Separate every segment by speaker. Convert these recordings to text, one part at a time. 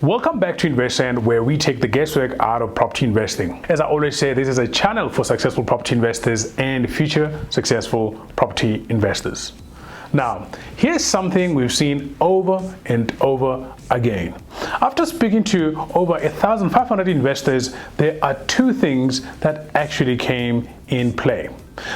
Speaker 1: Welcome back to InvestSend, where we take the guesswork out of property investing. As I always say, this is a channel for successful property investors and future successful property investors. Now, here's something we've seen over and over again. After speaking to over 1,500 investors, there are two things that actually came in play.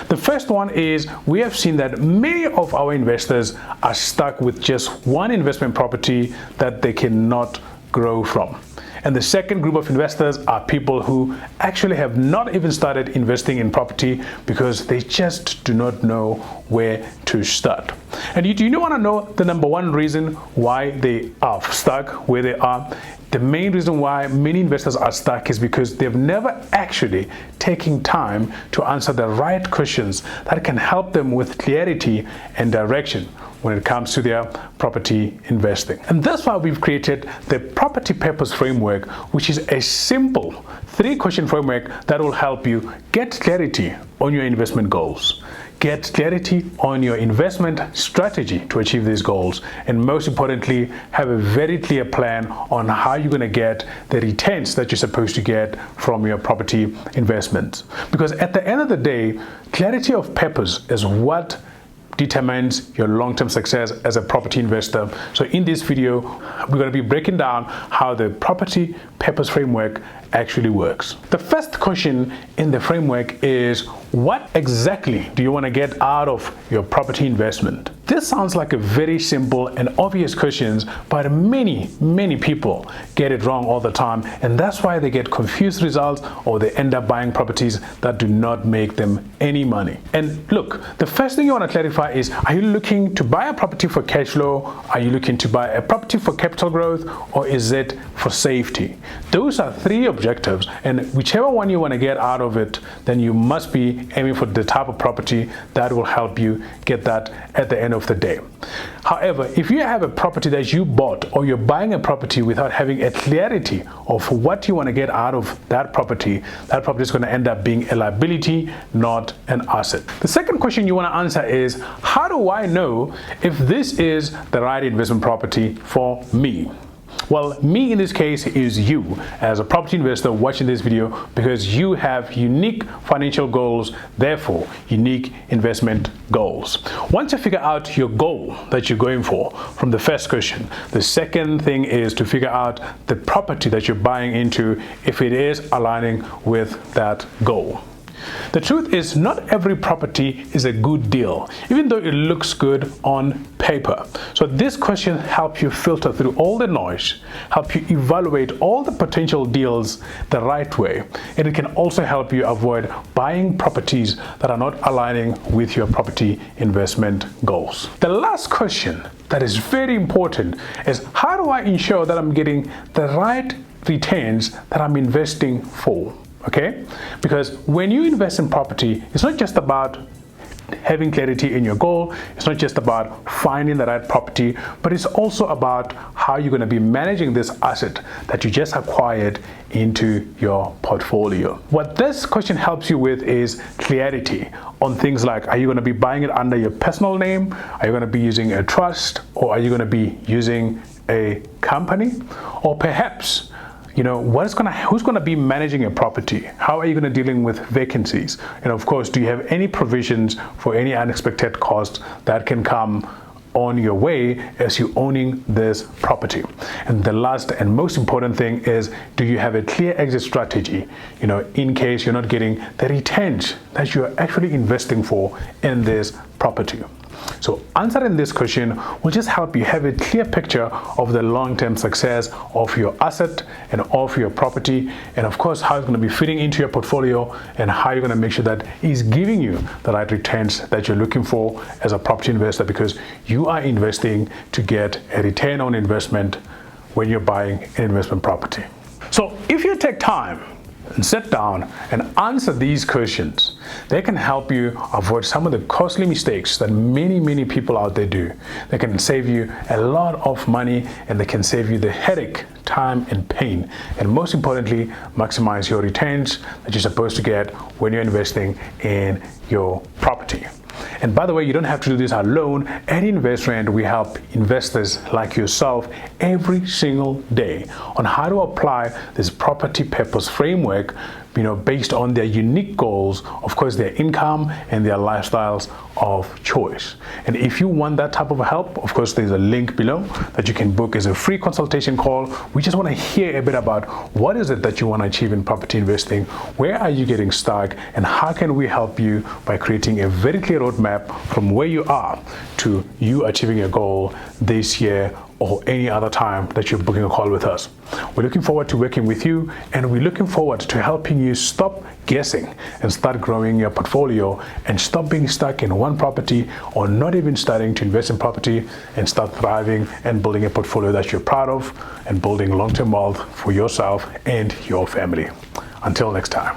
Speaker 1: The first one is we have seen that many of our investors are stuck with just one investment property that they cannot grow from. And the second group of investors are people who actually have not even started investing in property because they just do not know where to start. And you want to know the number one reason why they are stuck where they are? The main reason why many investors are stuck is because they've never actually taken time to answer the right questions that can help them with clarity and direction when it comes to their property investing. And that's why we've created the Property Purpose Framework, which is a simple 3-question framework that will help you get clarity on your investment goals, get clarity on your investment strategy to achieve these goals, and most importantly, have a very clear plan on how you're going to get the returns that you're supposed to get from your property investments. Because at the end of the day, clarity of purpose is what determines your long-term success as a property investor. So in this video, we're going to be breaking down how the Property Purpose Framework actually works. The first question in the framework is, what exactly do you want to get out of your property investment? This sounds like a very simple and obvious question, but many people get it wrong all the time, and that's why they get confused results or they end up buying properties that do not make them any money. And look, the first thing you want to clarify is, are you looking to buy a property for cash flow? Are you looking to buy a property for capital growth? Or is it for safety? Those are three objectives, and whichever one you want to get out of it, then you must be aiming for the type of property that will help you get that at the end of the day. However, if you have a property that you bought, or you're buying a property without having a clarity of what you want to get out of that property is going to end up being a liability, not an asset. The second question you want to answer is, how do I know if this is the right investment property for me? Well, me in this case is you as a property investor watching this video, because you have unique financial goals, therefore unique investment goals. Once you figure out your goal that you're going for from the first question, the second thing is to figure out the property that you're buying into, if it is aligning with that goal. The truth is, not every property is a good deal, even though it looks good on paper. So this question helps you filter through all the noise, help you evaluate all the potential deals the right way, and it can also help you avoid buying properties that are not aligning with your property investment goals. The last question that is very important is, how do I ensure that I'm getting the right returns that I'm investing for? Okay, because when you invest in property, it's not just about having clarity in your goal, it's not just about finding the right property, but it's also about how you're going to be managing this asset that you just acquired into your portfolio. What this question helps you with is clarity on things like, are you going to be buying it under your personal name? Are you going to be using a trust? Or are you going to be using a company? Or perhaps, who's going to be managing your property? How are you going to dealing with vacancies? And of course, do you have any provisions for any unexpected costs that can come on your way as you owning this property? And the last and most important thing is, do you have a clear exit strategy, in case you're not getting the returns that you're actually investing for in this property? So answering this question will just help you have a clear picture of the long-term success of your asset and of your property, and of course how it's going to be fitting into your portfolio, and how you're going to make sure that it's giving you the right returns that you're looking for as a property investor, because you are investing to get a return on investment when you're buying an investment property. So if you take time and sit down and answer these questions, they can help you avoid some of the costly mistakes that many people out there do. They can save you a lot of money, and they can save you the headache, time, and pain, and most importantly, maximize your returns that you're supposed to get when you're investing in your property. And by the way, you don't have to do this alone. At InvestTrend, we help investors like yourself every single day on how to apply this property purpose framework, based on their unique goals, of course, their income and their lifestyles of choice. And if you want that type of help, of course, there's a link below that you can book as a free consultation call. We just want to hear a bit about what is it that you want to achieve in property investing, where are you getting stuck, and how can we help you by creating a very clear roadmap from where you are to you achieving your goal this year or any other time that you're booking a call with us. We're looking forward to working with you, and we're looking forward to helping you stop guessing and start growing your portfolio and stop being stuck in one property or not even starting to invest in property and start thriving and building a portfolio that you're proud of and building long-term wealth for yourself and your family. Until next time.